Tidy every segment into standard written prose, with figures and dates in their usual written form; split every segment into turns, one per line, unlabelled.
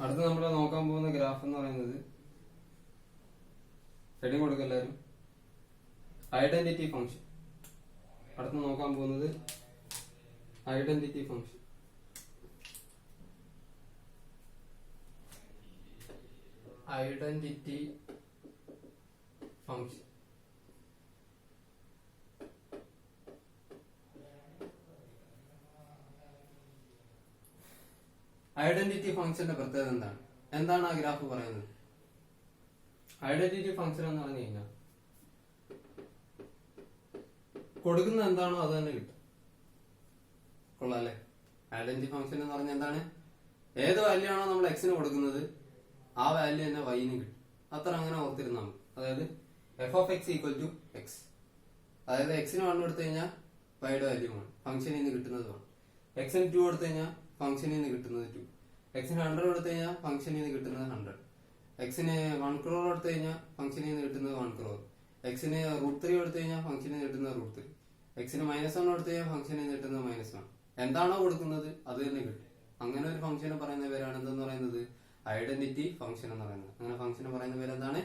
അടുത്ത് നമ്മൾ നോക്കാൻ പോകുന്ന ഗ്രാഫ് എന്ന് പറയുന്നത് ഹെഡിങ് കൊടുക്കുക എല്ലാവരും. Identity function. അടുത്ത് നോക്കാൻ പോകുന്നത് identity function. Identity function identity ഫംഗ്ഷന്റെ പ്രത്യേകത എന്താണ്? എന്താണ് ആ ഗ്രാഫ് പറയുന്നത്? ഐഡന്റിറ്റി ഫംഗ്ഷൻ എന്ന് പറഞ്ഞു കഴിഞ്ഞാൽ കൊടുക്കുന്ന എന്താണോ അത് തന്നെ കിട്ടും. കൊള്ളാം അല്ലെ? ഐഡന്റിറ്റി ഫംഗ്ഷൻ എന്ന് പറഞ്ഞാൽ എന്താണ്? ഏത് വാല്യൂ ആണോ നമ്മൾ എക്സിന് കൊടുക്കുന്നത് ആ വാല്യൂ തന്നെ വൈന് കിട്ടും. അത്ര അങ്ങനെ ഓർത്തിരുന്നാൽ മതി. അതായത് f of x equal to x. അതായത് എക്സിന് 1 കൊടുത്തു കഴിഞ്ഞാൽ വൈയുടെ വാല്യൂ ആണ്, ഫംഗ്ഷനിൽ നിന്ന് കിട്ടുന്നത് 1. എക്സിന് 2 കൊടുത്തു കഴിഞ്ഞാൽ ഫംഗ്ഷനിൽ നിന്ന് കിട്ടുന്നത് 2. എക്സിന് 100 കൊടുത്തു കഴിഞ്ഞാൽ ഫംഗ്ഷനിൽ നിന്ന് കിട്ടുന്നത് 100. എക്സിന് 1 crore കൊടുത്തു കഴിഞ്ഞാൽ ഫംഗ്ഷനിൽ നിന്ന് കിട്ടുന്നത് 1 crore. എക്സിന് √3 കൊടുത്തു കഴിഞ്ഞാൽ ഫംഗ്ഷനിൽ നിന്ന് കിട്ടുന്നത് √3. എക്സിന് -1 കൊടുത്തു കഴിഞ്ഞാൽ ഫംഗ്ഷനിൽ നിന്ന് കിട്ടുന്നത് -1. എന്താണോ കൊടുക്കുന്നത് അത് തന്നെ കിട്ടും. അങ്ങനെ ഒരു ഫംഗ്ഷനെ പറയുന്ന പേരാണ് എന്തെന്ന് പറയുന്നത്? ഐഡന്റിറ്റി ഫംഗ്ഷൻ എന്ന് പറയുന്നത്. അങ്ങനെ ഫംഗ്ഷനെ പറയുന്ന പേര് എന്താണ്?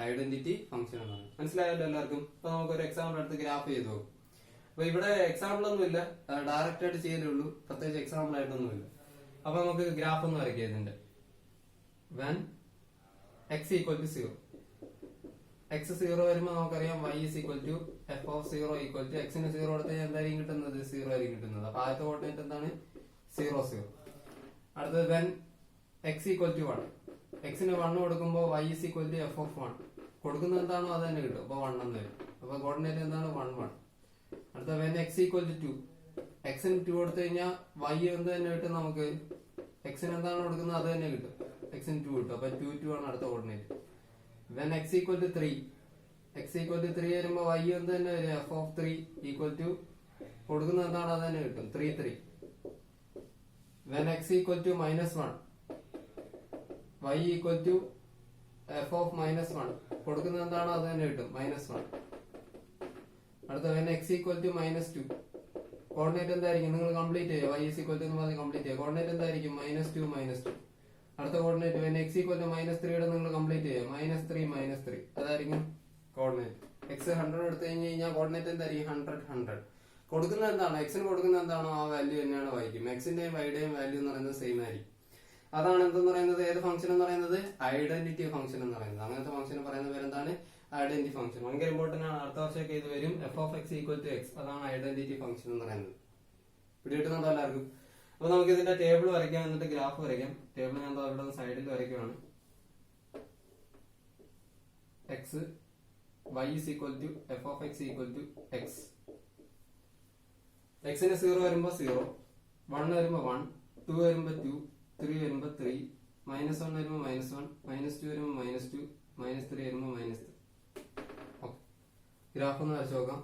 ഐഡന്റിറ്റി ഫംഗ്ഷൻ എന്ന് പറയുന്നത്. മനസ്സിലായല്ലോ എല്ലാവർക്കും? അപ്പൊ നമുക്കൊരു എക്സാമ്പിൾ എടുത്ത് ഗ്രാഫ് ചെയ്ത് നോക്കും. അപ്പൊ ഇവിടെ എക്സാമ്പിൾ ഒന്നുമില്ല, ഡയറക്റ്റ് ആയിട്ട് ചെയ്തേ ഉള്ളൂ, പ്രത്യേകിച്ച് എക്സാമ്പിൾ ആയിട്ടൊന്നുമില്ല. അപ്പൊ നമുക്ക് ഗ്രാഫ് ഒന്ന് വരയ്ക്കാം ഇതിന്റെ. when x equal to 0, x 0 വരുമ്പോ നമുക്കറിയാം y is equal to f of 0 equal to x ന് 0 കൊടുത്ത് എന്തായിരിക്കും കിട്ടുന്നത്? 0 ആയിരിക്കും കിട്ടുന്നത്. അപ്പൊ ആദ്യത്തെ കോർഡിനേറ്റ് എന്താണ്? 0 0. അടുത്തത് when x equal to 1, x ന് 1 കൊടുക്കുമ്പോൾ y is equal to f of 1. കൊടുക്കുന്നത് എന്താണോ അത് തന്നെ കിട്ടും. അപ്പൊ 1 എന്ന് വരും. അപ്പൊ കോർഡിനേറ്റ് എന്താണ്? 1 1. അടുത്ത when x equal to 2, x ന് 2 കൊടുത്തു കഴിഞ്ഞാൽ y എന്ത് തന്നെ കിട്ടും നമുക്ക്? x ന് എന്താണ് കൊടുക്കുന്നത് അത് തന്നെ കിട്ടും. x ന് 2 കിട്ടും. അപ്പൊ 2 2 ആണ് അടുത്ത coordinate. when x equal to 3, x equal to 3 വരുമ്പോ y എന്ത് തന്നെ വരും? f of 3 equal to കൊടുക്കുന്നത് എന്താണ് അത് തന്നെ കിട്ടും. 3 3. when x equal to -1, y equal to f of -1 കൊടുക്കുന്നത് എന്താണോ അത് തന്നെ കിട്ടും. -1. അടുത്ത when x equal to -2, coordinate എന്തായിരിക്കും? നിങ്ങൾ കംപ്ലീറ്റ് ചെയ്യുക. y is equal to എന്ന് പറഞ്ഞ് കംപ്ലീറ്റ് ചെയ്യുക. കോർഡിനേറ്റ് എന്തായിരിക്കും? -2 -2. അടുത്ത coordinate when x equal to -3 യുടെ നിങ്ങൾ കംപ്ലീറ്റ് ചെയ്യുക. -3 -3. അതായിരിക്കും കോർഡിനേറ്റ്. x 100 എടുത്തു കഴിഞ്ഞാൽ കോർഡിനേറ്റ് എന്തായിരിക്കും? 100 100. കൊടുക്കുന്നത് എന്താണോ? എക്സിന് കൊടുക്കുന്നത് എന്താണോ ആ വാല്യൂ തന്നെയാണ് വൈക്കും. എക്സിന്റെയും വൈയുടെയും വാല്യൂ എന്ന് പറയുന്നത് സെയിം ആയിരിക്കും. അതാണ് എന്തെന്ന് പറയുന്നത്? ഏത് ഫംഗ്ഷൻ എന്ന് പറയുന്നത്? ഐഡന്റിറ്റി ഫംഗ്ഷൻ എന്ന് പറയുന്നത്. അങ്ങനത്തെ ഫംഗ്ഷൻ പറയുന്ന പേരെന്താണ്? Identity function. ഭയങ്കര ഇമ്പോർട്ടന്റ് ആണ്. അടുത്ത വർഷമൊക്കെ ഇത് വരും. F of x equal to x. അതാണ് ഐഡന്റിറ്റി ഫംഗ്ഷൻ എന്ന് പറയുന്നത്. പിടികിട്ടുന്നുണ്ടോ എല്ലാവർക്കും? അപ്പൊ നമുക്ക് ഇതിന്റെ ടേബിൾ വരയ്ക്കാം, എന്നിട്ട് ഗ്രാഫ് വരയ്ക്കാം. ടേബിൾ ഞാൻ അവിടെ സൈഡിൽ വരയ്ക്കുവാണ്. X y is equal to f of x equal to x. എക്സിന് 0 വരുമ്പോ 0, 1 വരുമ്പോ 1, 2 വരുമ്പോ 2, 3 വരുമ്പോ 3, -1 വരുമ്പോ -1, -2 വരുമ്പോ -2, -3 വരുമ്പോ -3. ഓക്കെ, ഗ്രാഫ് ഒന്ന് വരച്ചു നോക്കാം.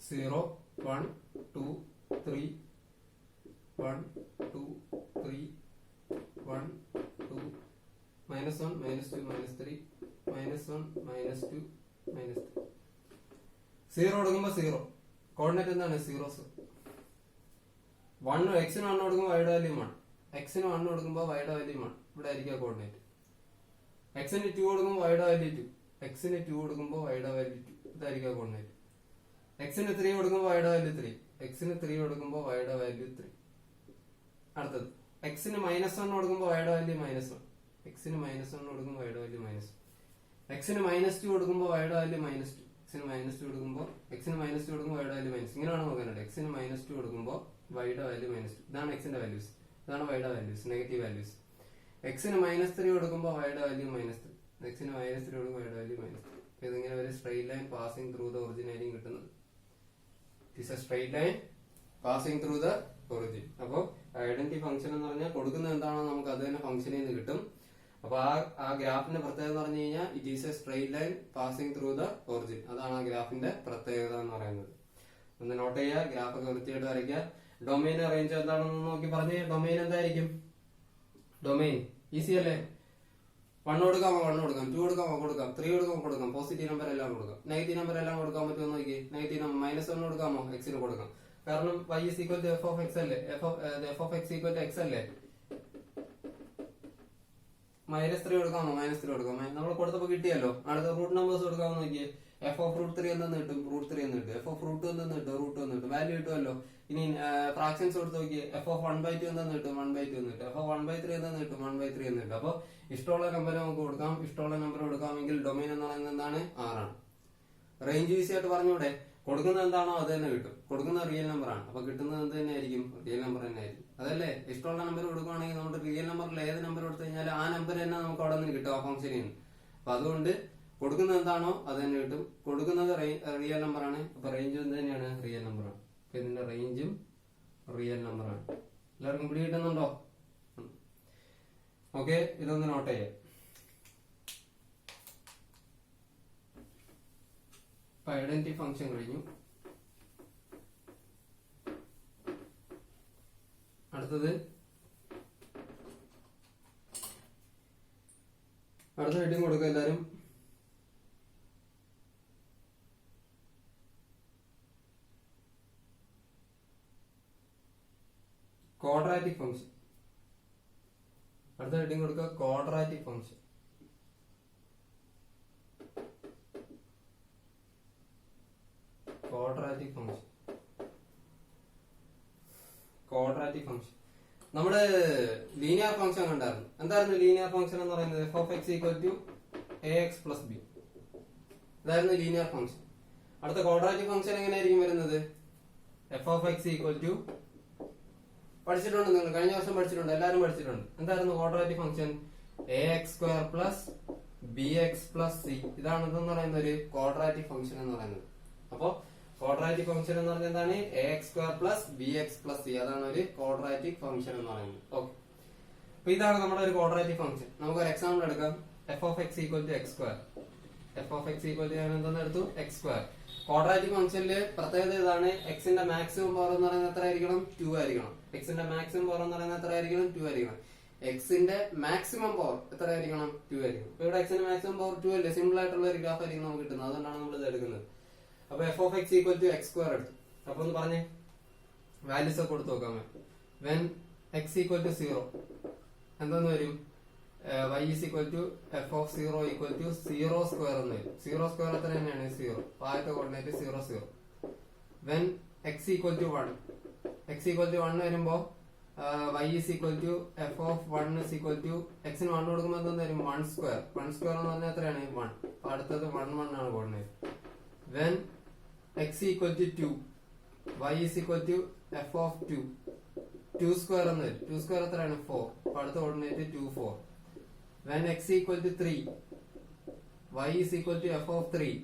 Zero, 1, 2, 3, 1, 2, 3, 1, 2, -1, -2, -3, -1, -2, -3. 0 കൊടുക്കുമ്പോ 0. കോർഡിനേറ്റ് എന്താണ്? 0 0. 1 എക്സിന് 1 കൊടുക്കുമ്പോൾ വൈയുടെ വാല്യൂ 1. എക്സിന് 1 കൊടുക്കുമ്പോൾ വൈയുടെ വാല്യൂ 1. ഇവിടെ ആയിരിക്കും കോർഡിനേറ്റ്. എക്സിന് 2 കൊടുക്കുമ്പോൾ വൈയുടെ വാല്യൂ 2. എക്സിന് 2 കൊടുക്കുമ്പോൾ വൈയുടെ വാല്യൂ 2. ഇതായിരിക്കും കോർഡിനേറ്റ്. എക്സിന് 3 കൊടുക്കുമ്പോൾ വൈയുടെ വാല്യൂ 3. എക്സിന് 3 കൊടുക്കുമ്പോൾ വൈയുടെ വാല്യൂ 3. അടുത്തത് എക്സിന് -1 കൊടുക്കുമ്പോൾ വൈയുടെ വാല്യൂ -1. എക്സിന് -1 കൊടുക്കുമ്പോൾ വൈയുടെ വാല്യൂ -1. എക്സിന് -2 കൊടുക്കുമ്പോൾ വൈയുടെ വാല്യൂ -2. എക്സിന് -2 കൊടുക്കുമ്പോൾ വൈയുടെ വാല്യൂ -. ഇങ്ങനെയാണ് നോക്കാനുള്ളത്. എക്സിന് -2 കൊടുക്കുമ്പോൾ വൈയുടെ വാല്യൂ -2. ഇതാണ് എക്സിന്റെ വാല്യൂസ്, ഇതാണ് വൈയുടെ വാല്യൂസ്, നെഗറ്റീവ് വാല്യൂസ്. എക്സിന് -3 കൊടുക്കുമ്പോൾ വൈയുടെ വാല്യൂ -3. എക്സിന് -3 കൊടുക്കുമ്പോൾ വൈയുടെ വാല്യൂ -3. ഇതിങ്ങനെ ഒരു straight line passing through the origin ആയിരിക്കും കിട്ടുന്നത്. It's a straight line passing through the origin. അപ്പോൾ ഐഡന്റിറ്റി ഫംഗ്ഷൻ എന്ന് പറഞ്ഞാൽ കൊടുക്കുന്ന എന്താണോ നമുക്ക് അത് തന്നെ ഫംഗ്ഷനിൽ നിന്ന് കിട്ടും. അപ്പൊ ആ ഗ്രാഫിന്റെ പ്രത്യേകത എന്ന് പറഞ്ഞു കഴിഞ്ഞാൽ it is A straight line passing through the origin. അതാണ് ആ ഗ്രാഫിന്റെ പ്രത്യേകത എന്ന് പറയുന്നത്. ഒന്ന് നോട്ട് ചെയ്യുക, ഗ്രാഫൊക്കെ വൃത്തിയായിട്ട് വരയ്ക്കുക. ഡൊമൈൻ റേഞ്ച് എന്താണെന്ന് നോക്കി പറഞ്ഞ് ഡൊമൈൻ എന്തായിരിക്കും? ഡൊമൈൻ ഈസി അല്ലേ? 1 കൊടുക്കാമോ 1 കൊടുക്കാം, 2 കൊടുക്കാമോ കൊടുക്കാം, 3 കൊടുക്കാമോ കൊടുക്കാം, പോസിറ്റീവ് നമ്പർ എല്ലാം കൊടുക്കാം, നെഗറ്റീവ് നമ്പർ എല്ലാം കൊടുക്കാൻ പറ്റുമോ നോക്കി. നെഗറ്റീവ് നമ്പർ -1 കൊടുക്കാമോ, എക്സിന് കൊടുക്കാം. കാരണം y is equal to f of x അല്ലേ, f of x equal to x അല്ലേ. -3 കൊടുക്കാമോ, -3 കൊടുക്കാം. നമ്മൾ കൊടുത്തപ്പോ കിട്ടിയല്ലോ. അടുത്ത റൂട്ട് നമ്പേഴ്സ് കൊടുക്കാമോ നോക്കിയേ. f of root 3 എന്തെന്ന് കിട്ടും, √3 എന്ന് കിട്ടും. f of root 2 എന്തെന്ന് കിട്ടും, √2 എന്ന് കിട്ടും. വാല്യൂ കിട്ടുമല്ലോ. ഇനി ഫ്രാക്ഷൻസ് കൊടുത്ത് നോക്കിയേ. f of 1/2 എന്തെന്ന് കിട്ടും, 1/2 എന്ന് കിട്ടും. f of 1/3 എന്തെന്ന് കിട്ടും, 1/3 എന്ന് കിട്ടും. അപ്പൊ ഇഷ്ടമുള്ള നമ്പർ നമുക്ക് കൊടുക്കാം. ഇഷ്ടമുള്ള നമ്പർ കൊടുക്കാമെങ്കിൽ ഡൊമൈൻ എന്ന് പറയുന്നത് എന്താണ്, R ആണ്. റേഞ്ച് ഈസി ആയിട്ട് പറഞ്ഞൂടെ. കൊടുക്കുന്നത് എന്താണോ അത് തന്നെ കിട്ടും. കൊടുക്കുന്ന റിയൽ നമ്പർ ആണ്. അപ്പൊ കിട്ടുന്നത് എന്ത് തന്നെ ആയിരിക്കും, റിയൽ നമ്പർ തന്നെ ആയിരിക്കും. അതല്ലേ, ഇഷ്ടമുള്ള നമ്പർ കൊടുക്കുകയാണെങ്കിൽ നമ്മുടെ റിയൽ നമ്പറിൽ ഏത് നമ്പർ കൊടുത്തു കഴിഞ്ഞാൽ ആ നമ്പർ തന്നെ നമുക്ക് അവിടെ നിന്ന് കിട്ടും, ആ ഫംഗ്ഷനിൽ നിന്ന്. അപ്പൊ അതുകൊണ്ട് കൊടുക്കുന്നത് എന്താണോ അത് തന്നെ കിട്ടും. കൊടുക്കുന്നത് റിയൽ നമ്പർ ആണ്. അപ്പൊ റേഞ്ച് എന്ത് തന്നെയാണ്, റിയൽ നമ്പർ ആണ്. അപ്പൊ ഇതിന്റെ റേഞ്ചും റിയൽ നമ്പർ ആണ്. എല്ലാവർക്കും പിടി കിട്ടുന്നുണ്ടോ? ഓക്കെ, ഇതൊന്ന് നോട്ട് ചെയ്യാം. ഐഡന്റിറ്റി ഫംഗ്ഷൻ കഴിഞ്ഞു. അടുത്ത ഹെഡിങ് കൊടുക്കുക എല്ലാരും. Quadratic function. അടുത്ത ഹെഡിങ് കൊടുക്കുക quadratic function. Quadratic function. Quadratic function നമ്മുടെ ലീനിയർ ഫംഗ്ഷൻ കണ്ടായിരുന്നു. എന്തായിരുന്നു ലീനിയർ ഫംഗ്ഷൻ എന്ന് പറയുന്നത്? f of x equal to ax plus b. ഇതായിരുന്നു ലീനിയർ ഫംഗ്ഷൻ. അടുത്ത ക്വാഡ്രാറ്റിക് ഫംഗ്ഷൻ എങ്ങനെയായിരിക്കും വരുന്നത്? f of x equal to, പഠിച്ചിട്ടുണ്ട് നിങ്ങൾ, കഴിഞ്ഞ വർഷം പഠിച്ചിട്ടുണ്ട്, എല്ലാവരും പഠിച്ചിട്ടുണ്ട്. എന്തായിരുന്നു quadratic function? ax² plus bx plus c. ഇതാണ് ഇതെന്ന് പറയുന്ന ഒരു ക്വാഡ്രാറ്റിക് ഫംഗ്ഷൻ എന്ന് പറയുന്നത്. അപ്പോ ക്വാഡ്രാറ്റിക് ഫംഗ്ഷൻ എന്ന് പറഞ്ഞാൽ എന്താണ്? ax² plus bx plus c. അതാണ് ഒരു ക്വാഡ്രാറ്റിക് ഫംഗ്ഷൻ എന്ന് പറയുന്നത്. ഓക്കെ, അപ്പൊ ഇതാണ് നമ്മുടെ ഒരു ക്വാഡ്രാറ്റിക് ഫംഗ്ഷൻ. നമുക്ക് ഒരു എക്സാമ്പിൾ എടുക്കാം. f of x equal to x². f of x equal to എന്തെന്ന് എടുത്തു, x². ക്വാഡ്രാറ്റിക് ഫംഗ്ഷനില് പ്രത്യേകത ഇതാണ്, എക്സിന്റെ മാക്സിമം പവർ എന്ന് പറയുന്നത് എത്ര ആയിരിക്കണം, 2 ആയിരിക്കണം. എക്സിന്റെ മാക്സിമം പവർ എന്ന് പറയുന്നത് എത്ര ആയിരിക്കണം, 2 ആയിരിക്കണം. എക്സിന്റെ മാക്സിമം പവർ എത്ര ആയിരിക്കണം, 2 ആയിരിക്കണം. അപ്പൊ ഇവിടെ എക്സിന്റെ മാക്സിമം പവർ 2 അല്ലേ, സിമ്പിൾ ആയിട്ടുള്ള ഒരു ഗ്രാഫ് ആയിരിക്കും നമുക്ക് കിട്ടുന്നത്. അതുകൊണ്ടാണ് നമ്മൾ ഇത് എടുക്കുന്നത്. അപ്പൊ f of x equal to x² എടുത്തു. അപ്പൊ ഒന്ന് പറഞ്ഞേ, വാല്യൂസ് ഒക്കെ കൊടുത്തു നോക്കാം. when x equal to 0 എന്തെന്ന് വരും? y is equal to f of 0 equal to 0² എന്ന് വരും. 0² എത്ര തന്നെയാണ്, 0. ആദ്യത്തെ coordinate 0 0. when x equal to 1, x equal to 1 വരുമ്പോ y is equal to f of 1 is equal to, x ന് 1 കൊടുക്കുമ്പോൾ എന്തെന്ന് വരും, 1². 1² എന്ന് പറഞ്ഞാൽ എത്രയാണ്, 1. അപ്പൊ അടുത്തത് 1 1 ആണ് coordinate. when x equal to 2, y is equal to f of 2. 2² എന്ന് വരും. 2² എത്രയാണ്, 4. അപ്പൊ അടുത്ത coordinate 2 4. when x equal to 3, y is equal to f of 3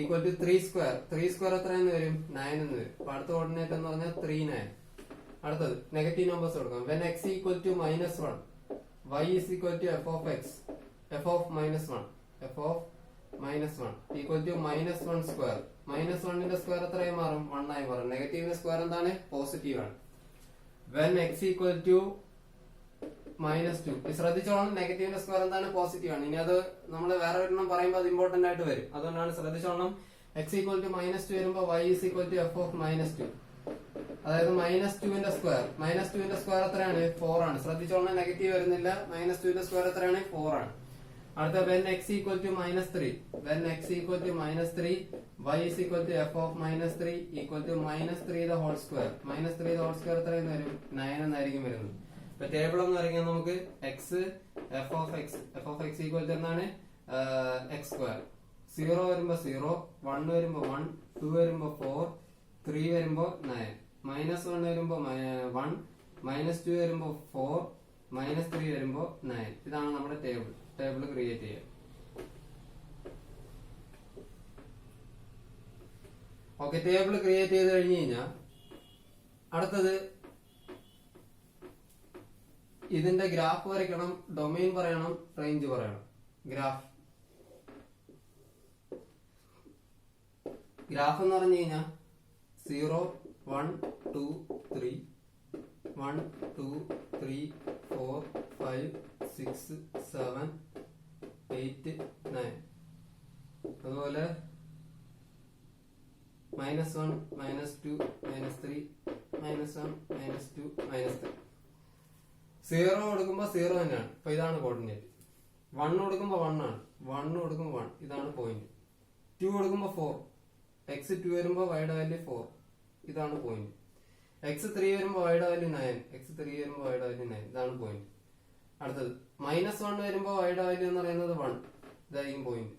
equal to 3². 3² എത്രയെന്ന് വരും, 9 എന്ന് വരും. അപ്പൊ അടുത്ത കോർഡിനേറ്റ് എന്ന് പറഞ്ഞാൽ 3 9. അടുത്തത് നെഗറ്റീവ് നമ്പേഴ്സ് കൊടുക്കാം. when x equal to -1, y is equal to f of x, f of -1, f of -1 equal to -1². -1ന്റെ square എത്രയായി മാറും, 1 ആയി മാറും. നെഗറ്റീവിന്റെ സ്ക്വയർ എന്താണ്, പോസിറ്റീവ് ആണ്. when x equal to -2, ശ്രദ്ധിച്ചോളാം, നെഗറ്റീവിന്റെ സ്ക്വയർ എന്താണ്, പോസിറ്റീവ് ആണ്. ഇനി അത് നമ്മൾ വേറെ ഒരെണ്ണം പറയുമ്പോൾ അത് ഇമ്പോർട്ടന്റ് ആയിട്ട് വരും. അതുകൊണ്ടാണ് ശ്രദ്ധിച്ചോളാം. x equal to -2 വരുമ്പോ y is equal to f of -2, അതായത് -2ന്റെ സ്ക്വയർ. -2ന്റെ സ്ക്വയർ എത്രയാണ്, 4 ആണ്. ശ്രദ്ധിച്ചോളാം, നെഗറ്റീവ് വരുന്നില്ല. -2ന്റെ സ്ക്വയർ എത്രയാണ്, 4 ആണ്. അടുത്ത when x equal to -3, when x equal to -3, y is equal to f of -3 equal to -3 the whole square. -3 the whole square എത്രയെന്ന് വരും, 9 എന്നായിരിക്കും വരുന്നത്. ഇപ്പൊ ടേബിൾ എന്ന് പറയുന്നത് നമുക്ക് x, f of x equal to എന്താണ്, x². 0 വരുമ്പോ 0, 1 വരുമ്പോ 1, 2 വരുമ്പോ 4, 3 വരുമ്പോ 9, -1 വരുമ്പോ 1, -2 വരുമ്പോ 4, -3 വരുമ്പോ 9. ഇതാണ് നമ്മുടെ ടേബിൾ ക്രിയേറ്റ് ചെയ്യുക. ഓക്കെ, ടേബിൾ ക്രിയേറ്റ് ചെയ്ത് കഴിഞ്ഞു കഴിഞ്ഞാൽ അടുത്തത് ഇതിന്റെ ഗ്രാഫ് വരയ്ക്കണം, ഡൊമൈൻ പറയണം, റേഞ്ച് പറയണം. ഗ്രാഫ് എന്ന് പറഞ്ഞു കഴിഞ്ഞാൽ 0 1 2 3 1 2 3 4 5 6 7 8 9. അതുപോലെ -1 -2 -3 -1 -2 -3. 0 കൊടുക്കുമ്പോ 0 തന്നെയാണ്. അപ്പൊ ഇതാണ് കോർഡിനേറ്റ്. 1 കൊടുക്കുമ്പോ 1 ആണ്. 1 കൊടുക്കുമ്പോ 1. ഇതാണ് പോയിന്റ്. 2 കൊടുക്കുമ്പോ 4. x2 വരുമ്പോ y-യുടെ വാല്യൂ 4. ഇതാണ് പോയിന്റ്. x3 വരുമ്പോ y-യുടെ വാല്യൂ 9. x3 വരുമ്പോ y-യുടെ വാല്യൂ 9. ഇതാണ് പോയിന്റ്. അടുത്തത് -1 വരുമ്പോ y-യുടെ വാല്യൂ എന്ന് പറയുന്നത് 1. ഇതായിരിക്കും പോയിന്റ്.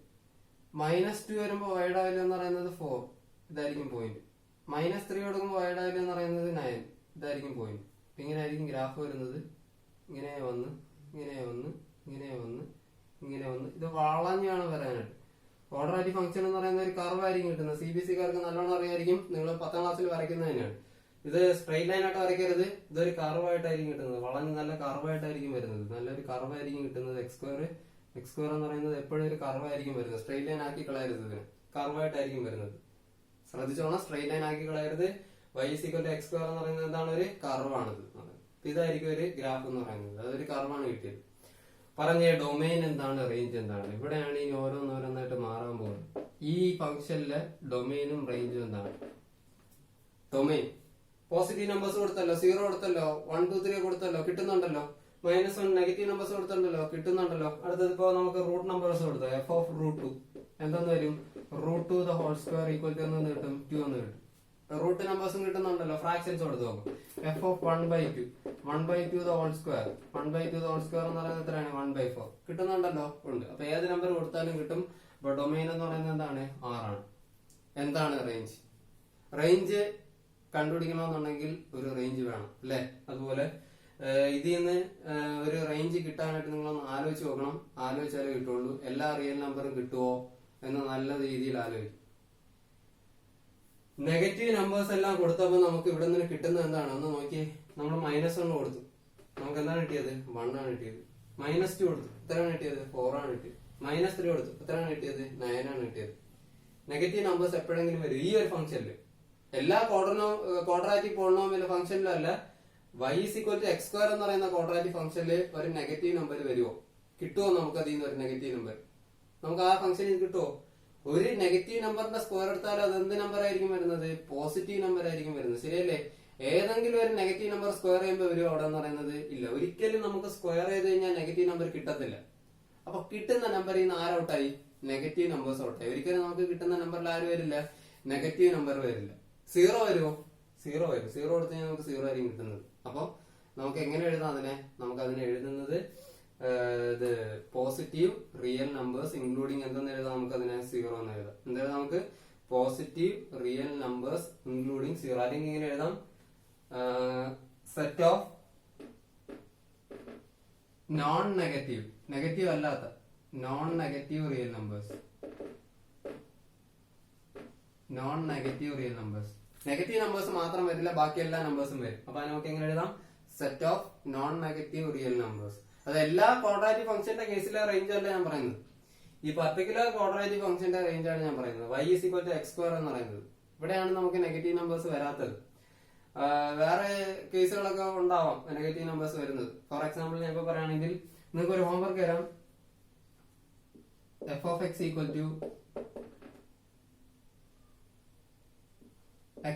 -2 വരുമ്പോ y-യുടെ വാല്യൂ എന്ന് പറയുന്നത് 4. ഇതായിരിക്കും പോയിന്റ്. -3 കൊടുക്കുമ്പോ y-യുടെ വാല്യൂ എന്ന് പറയുന്നത് 9. ഇതായിരിക്കും പോയിന്റ്. ഇങ്ങനെ ആയിരിക്കും ഗ്രാഫ് വരുന്നത്. ഇങ്ങനെ വന്ന് ഇങ്ങനെ വന്ന് ഇങ്ങനെ വന്ന് ഇങ്ങനെ വന്ന് ഇത് വളഞ്ഞാണ് വരാനായിട്ട്. ക്വാഡ്രാറ്റിക് ഫംഗ്ഷൻ എന്ന് പറയുന്ന ഒരു കർവ് ആയിരിക്കും കിട്ടുന്നത്. CBSE-കാർക്ക് നല്ലോണം അറിയായിരിക്കും. നിങ്ങൾ 10ാം ക്ലാസ്സിൽ വരയ്ക്കുന്നത് തന്നെയാണ്. ഇത് സ്ട്രെയിറ്റ് ലൈൻ ആയിട്ട് വരയ്ക്കരുത്. ഇതൊരു കർവായിട്ടായിരിക്കും കിട്ടുന്നത്. വളഞ്ഞ് നല്ല കർവായിട്ടായിരിക്കും വരുന്നത്. നല്ലൊരു കർവായിരിക്കും കിട്ടുന്നത്. എക്സ് സ്ക്വയർ എന്ന് പറയുന്നത് എപ്പോഴും ഒരു കർവായിരിക്കും വരുന്നത്. സ്ട്രെയിറ്റ് ലൈൻ ആക്കി കളയരുത്. ഇതിന് കർവായിട്ടായിരിക്കും വരുന്നത്. ശ്രദ്ധിച്ചോണം, സ്ട്രെയിറ്റ് ലൈൻ ആക്കി കളയരുത്. y = x² എന്ന് പറയുന്നത് എന്താണ്? ഒരു കർവാണിത്. ഇതായിരിക്കും ഒരു ഗ്രാഫ് എന്ന് പറയുന്നത്. അതൊരു കർവാണ് കിട്ടിയത്. പറഞ്ഞ ഡൊമൈൻ എന്താണ്, റേഞ്ച് എന്താണ്? ഇവിടെയാണ് ഇനി ഓരോന്നോരോന്നായിട്ട് മാറാൻ പോകുന്നത്. ഈ ഫംഗ്ഷനിലെ ഡൊമൈനും റേഞ്ചും എന്താണ്? ഡൊമൈൻ പോസിറ്റീവ് നമ്പേഴ്സ് കൊടുത്തല്ലോ, 0 കൊടുത്തല്ലോ, 1 2 3 കൊടുത്തല്ലോ, കിട്ടുന്നുണ്ടല്ലോ. -1 നെഗറ്റീവ് നമ്പേഴ്സ് കൊടുത്തിട്ടുണ്ടല്ലോ, കിട്ടുന്നുണ്ടല്ലോ. അടുത്തത് ഇപ്പോ നമുക്ക് റൂട്ട് നമ്പേഴ്സ് കൊടുത്തോ. f(√2) എന്തെന്ന് വരും? √2² എന്ന് കിട്ടും, 2 എന്ന് കിട്ടും. റൂട്ട് നമ്പേഴ്സും കിട്ടുന്നുണ്ടല്ലോ. ഫ്രാക്ഷൻസ് കൊടുത്ത് നോക്കും. f(1/2) 1/2² 1/2² എന്ന് പറയുന്നത് എത്രയാണ്? 1/4 കിട്ടുന്നുണ്ടല്ലോ. ഉണ്ട്. അപ്പൊ ഏത് നമ്പർ കൊടുത്താലും കിട്ടും. അപ്പൊ ഡൊമൈൻ എന്ന് പറയുന്നത് എന്താണ്? R ആണ്. എന്താണ് റേഞ്ച്? റേഞ്ച് കണ്ടുപിടിക്കണമെന്നുണ്ടെങ്കിൽ ഒരു റേഞ്ച് വേണം, അല്ലെ? അതുപോലെ ഇതിൽ നിന്ന് ഒരു റേഞ്ച് കിട്ടാനായിട്ട് നിങ്ങളൊന്ന് ആലോചിച്ച് നോക്കണം. ആലോചിച്ചാലേ കിട്ടുള്ളൂ. എല്ലാ റിയൽ നമ്പറും കിട്ടുമോ എന്ന് നല്ല രീതിയിൽ ആലോചിക്കും. നെഗറ്റീവ് നമ്പേഴ്സ് എല്ലാം കൊടുത്തപ്പോൾ നമുക്ക് ഇവിടെ നിന്ന് കിട്ടുന്നത് എന്താണ്? ഒന്ന് നോക്കിയേ. നമ്മൾ -1 കൊടുത്തു, നമുക്ക് എന്താണ് കിട്ടിയത്? 1 ആണ് കിട്ടിയത്. -2 കൊടുത്തു, എത്രയാണ് കിട്ടിയത്? 4 ആണ് കിട്ടിയത്. -3 കൊടുത്തു, എത്രയാണ് കിട്ടിയത്? 9 ആണ് കിട്ടിയത്. നെഗറ്റീവ് നമ്പേഴ്സ് എപ്പോഴെങ്കിലും വരും ഈ ഒരു ഫംഗ്ഷനിൽ. എല്ലാ ക്വാഡ്രാറ്റിക് പോളിനോമിയൽ ഫംഗ്ഷനിലും അല്ല. y = x² എന്ന് പറയുന്ന ക്വാഡ്രാറ്റിക് ഫംഗ്ഷനിൽ ഒരു നെഗറ്റീവ് നമ്പർ വരുമോ? കിട്ടുമോ നമുക്ക് അതിൽ നിന്ന് ഒരു നെഗറ്റീവ് നമ്പർ? നമുക്ക് ആ ഫംഗ്ഷനിൽ കിട്ടുമോ? ഒരു നെഗറ്റീവ് നമ്പറിന്റെ സ്ക്വയർ എടുത്താൽ അത് എന്ത് നമ്പർ ആയിരിക്കും വരുന്നത്? പോസിറ്റീവ് നമ്പർ ആയിരിക്കും വരുന്നത്. ശരിയല്ലേ? ഏതെങ്കിലും ഒരു നെഗറ്റീവ് നമ്പർ സ്ക്വയർ ചെയ്യുമ്പോൾ വരുമോ അവിടെ എന്ന് പറയുന്നത്? ഇല്ല. ഒരിക്കലും നമുക്ക് സ്ക്വയർ ചെയ്ത് കഴിഞ്ഞാൽ നെഗറ്റീവ് നമ്പർ കിട്ടത്തില്ല. അപ്പൊ കിട്ടുന്ന നമ്പറിൽ നിന്ന് ആരൗട്ടായി? നെഗറ്റീവ് നമ്പേഴ്സ് ഔട്ടായി. ഒരിക്കലും നമുക്ക് കിട്ടുന്ന നമ്പറിൽ ആര് വരില്ല? നെഗറ്റീവ് നമ്പർ വരില്ല. 0 വരുമോ? 0 വരും. 0 കൊടുത്തു കഴിഞ്ഞാൽ നമുക്ക് 0 ആയിരിക്കും കിട്ടുന്നത്. അപ്പൊ നമുക്ക് എങ്ങനെ എഴുതാം അതിനെ? നമുക്ക് അതിനെ എഴുതുന്നത് ഇത് പോസിറ്റീവ് റിയൽ നമ്പേഴ്സ് ഇൻക്ലൂഡിങ് എന്തെന്ന് എഴുതാം? നമുക്ക് അതിനെ 0 എന്ന് എഴുതാം. എന്തായാലും നമുക്ക് പോസിറ്റീവ് റിയൽ നമ്പേഴ്സ് ഇൻക്ലൂഡിങ് 0. അല്ലെങ്കിൽ ഇങ്ങനെ എഴുതാം, set of non negative, negative അല്ലാത്ത non negative real numbers. Non negative real numbers. Negative numbers മാത്രം വരില്ല, ബാക്കി എല്ലാ നമ്പേഴ്സും വരും. അപ്പൊ നമുക്ക് എങ്ങനെ എഴുതാം? Set of non negative real numbers. അത് എല്ലാ ക്വാഡ്രാറ്റിക് ഫംഗ്ഷന്റെ കേസിലെ റേഞ്ച് അല്ല ഞാൻ പറയുന്നത്. ഈ പർട്ടിക്കുലർ ക്വാഡ്രാറ്റിക് ഫംഗ്ഷന്റെ റേഞ്ച് ആണ് ഞാൻ പറയുന്നത്. y = x² എന്ന് പറയുന്നത്. ഇവിടെയാണ് നമുക്ക് നെഗറ്റീവ് നമ്പേഴ്സ് വരാത്തത്. വേറെ കേസുകളൊക്കെ ഉണ്ടാവാം നെഗറ്റീവ് നമ്പേഴ്സ് വരുന്നത്. ഫോർ എക്സാമ്പിൾ ഞാൻ ഇപ്പൊ പറയുകയാണെങ്കിൽ നിങ്ങൾക്ക് ഒരു ഹോംവർക്ക് തരാം. f(x) =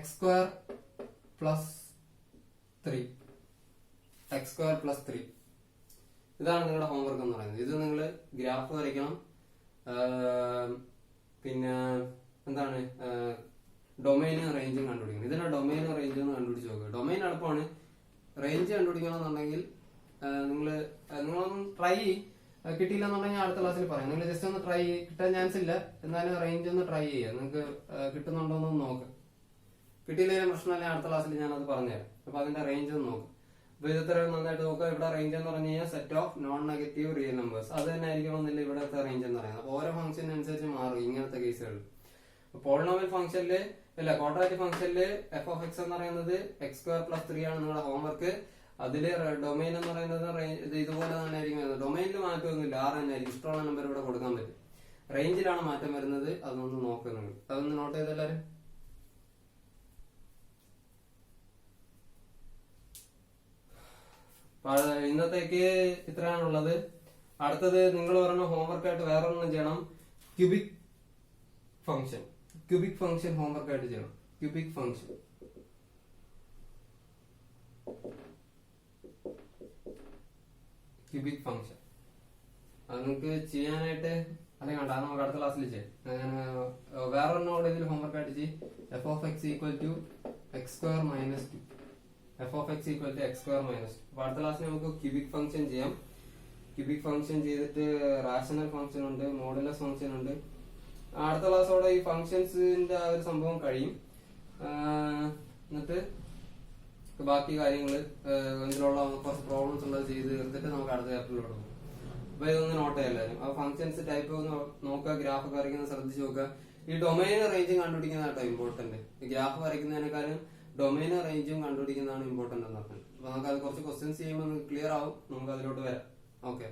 x² + 3. x² + 3. ഇതാണ് നിങ്ങളുടെ ഹോംവർക്ക് എന്ന് പറയുന്നത്. ഇത് നിങ്ങൾ ഗ്രാഫ് വരയ്ക്കണം. പിന്നെ എന്താണ്, ഡൊമൈനും റേഞ്ചും കണ്ടുപിടിക്കണം. ഇതിന്റെ ഡൊമൈനും റേഞ്ചും ഒന്ന് കണ്ടുപിടിച്ച് നോക്കുക. ഡൊമൈൻ എളുപ്പമാണ്. റേഞ്ച് കണ്ടുപിടിക്കണമെന്നുണ്ടെങ്കിൽ നിങ്ങളൊന്ന് ട്രൈ കിട്ടിയില്ല എന്നുണ്ടെങ്കിൽ അടുത്ത ക്ലാസ്സിൽ പറയാം. നിങ്ങൾ ജസ്റ്റ് ഒന്ന് ട്രൈ, കിട്ടാൻ ചാൻസ് ഇല്ല, എന്നാലും റേഞ്ച് ഒന്ന് ട്രൈ ചെയ്യുക. നിങ്ങൾക്ക് കിട്ടുന്നുണ്ടോ എന്നൊന്ന് നോക്കാം. കിട്ടിയില്ലെങ്കിലും പ്രശ്നമല്ല, അടുത്ത ക്ലാസ്സിൽ ഞാനത് പറഞ്ഞുതരാം. അപ്പൊ അതിന്റെ റേഞ്ച് ഒന്ന് നോക്കാം. അപ്പൊ ഇത് ഇത്ര നന്നായിട്ട് നോക്കുക. ഇവിടെ റേഞ്ച് എന്ന് പറഞ്ഞു കഴിഞ്ഞാൽ set of non negative real numbers. അത് തന്നെ ആയിരിക്കണമെന്നില്ല ഇവിടുത്തെ റേഞ്ച് എന്ന് പറയുന്നത്. അപ്പൊ ഓരോ ഫംഗ്ഷനനുസരിച്ച് മാറും ഇങ്ങനത്തെ കേസുകൾ. പോളിനോമിയൽ ഫംഗ്ഷനില് അല്ല, ക്വാഡ്രാറ്റിക് ഫംഗ്ഷനില് f(x) എന്ന് പറയുന്നത് x² + 3 ആണ് നിങ്ങളുടെ ഹോംവർക്ക്. അതില് ഡൊമൈൻ എന്ന് പറയുന്നത് ഇതുപോലെ തന്നെ ആയിരിക്കും. ഡൊമൈനിൽ മാറ്റമൊന്നുമില്ല, 6 തന്നെ ആയിരിക്കും. ഇഷ്ടമുള്ള നമ്പർ ഇവിടെ കൊടുക്കാൻ പറ്റും. റേഞ്ചിലാണ് മാറ്റം വരുന്നത്. അതൊന്ന് നോക്കുന്നത്. അതൊന്ന് നോട്ട് ചെയ്തെല്ലാരും. ഇന്നത്തേക്ക് ഇത്രയാണുള്ളത്. അടുത്തത് നിങ്ങൾ പറഞ്ഞ ഹോംവർക്ക് ആയിട്ട് വേറെ ഒന്നും ചെയ്യണം. ക്യൂബിക് ഫംഗ്ഷൻ ഹോംവർക്ക് ആയിട്ട് ചെയ്യണം. ക്യൂബിക് ഫംഗ്ഷൻ അത് നിങ്ങൾക്ക് ചെയ്യാനായിട്ട് അല്ലെങ്കിൽ കണ്ട അത് നമുക്ക് അടുത്ത ക്ലാസ്സിൽ ചെയ്യാം. വേറെ ഒന്നോടെ ഇതിൽ ഹോംവർക്ക് ആയിട്ട് ചെയ്യും. f of x equal to x square minus 2. f of x equal to x square minus 2. അപ്പൊ അടുത്ത ക്ലാസ്സിൽ നമുക്ക് ക്യൂബിക് ഫംഗ്ഷൻ ചെയ്യാം. ക്യൂബിക് ഫംഗ്ഷൻ ചെയ്തിട്ട് റാഷണൽ ഫംഗ്ഷൻ ഉണ്ട്, മോഡുലസ് ഫംഗ്ഷൻ ഉണ്ട്. അടുത്ത ക്ലാസ്സോടെ ഈ ഫംഗ്ഷൻസിന്റെ ആ ഒരു സംഭവം കഴിയും. എന്നിട്ട് ബാക്കി കാര്യങ്ങൾ ഇതിലുള്ള കുറച്ച് പ്രോബ്ലംസ് ഉള്ളത് ചെയ്ത് തീർത്തിട്ട് നമുക്ക് അടുത്ത ചാപ്റ്ററിലോട്ട് പോകും. അപ്പൊ ഇതൊന്ന് നോട്ട് ചെയ്യാം എല്ലാവരും. ആ ഫംഗ്ഷൻസ് ടൈപ്പ് നോക്കുക, ഗ്രാഫ് വരയ്ക്കുന്നത് ശ്രദ്ധിച്ച് നോക്കുക. ഈ ഡൊമൈൻ റേഞ്ചും കണ്ടുപിടിക്കുന്നതാണ് കേട്ടോ ഇമ്പോർട്ടന്റ്. ഈ ഗ്രാഫ് വരയ്ക്കുന്നതിനേക്കാളും ഡൊമൈൻ റേഞ്ചും കണ്ടുപിടിക്കുന്നതാണ് ഇമ്പോർട്ടന്റ് എന്ന് പറഞ്ഞത്. അപ്പൊ നമുക്ക് അത് കുറച്ച് ക്വസ്റ്റ്യൻസ് ചെയ്യുമ്പോൾ ക്ലിയർ ആവും. നമുക്ക് അതിലോട്ട് വരാം. ഓക്കെ.